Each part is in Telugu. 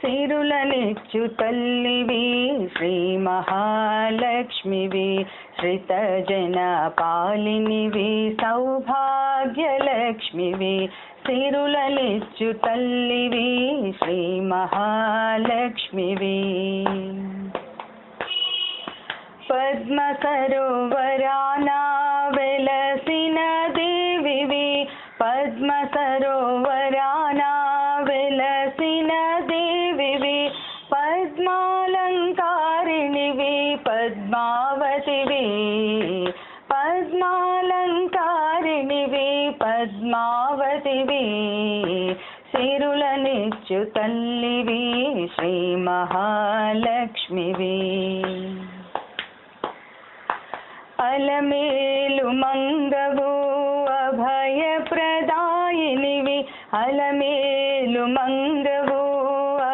సిరులనిచ్చు తల్లివి శ్రీ మహాలక్ష్మివి, శ్రితజన పాలినివి సౌభాగ్యలక్ష్మివి. సిరులనిచ్చు తల్లివి శ్రీ మహాలక్ష్మివి. పద్మ సరోవరాన వెలసిన దేవివి, పద్మ సరోవరాన వెలసిన దేవివి, పద్మాలంకారిణివి పద్మావతివి, పద్మాలంకారిణివి పద్మావతివి. సిరులనిచ్చు తల్లివి శ్రీ మహాలక్ష్మివి. అలమేలు మంగవు అభయప్రదాయినివి, అలమేలు మంగవు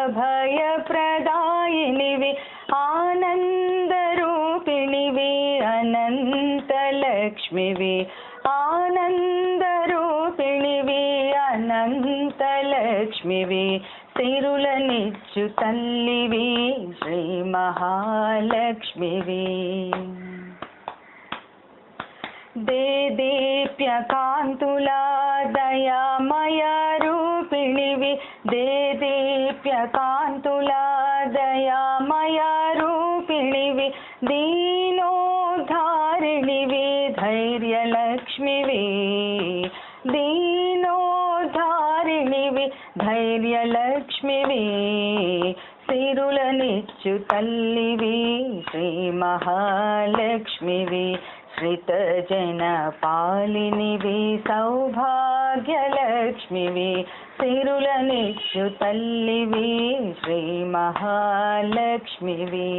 అభయప్రదాయినివి, ఆనందరూపిణివి అనంతలక్ష్మివి, ఆనందరూపిణివి అనంతలక్ష్మివి. సిరులనిచ్చు తల్లివి శ్రీ మహాలక్ష్మివి. దేదీప్యకాంతుల దయామయ రూపిణివి, దేదీప్యకాంతుల దయామయ రూపిణివి, దీనోద్ధారిణివి ధైర్యలక్ష్మివి, దీనోద్ధారిణివి ధైర్యలక్ష్మివి. సిరులనిచ్చు తల్లివి శ్రీ మహాలక్ష్మివి, శ్రితజన పాలినివి సౌభాగ్యలక్ష్మివి. సిరులనిచ్చు తల్లివి శ్రీ మహాలక్ష్మివి.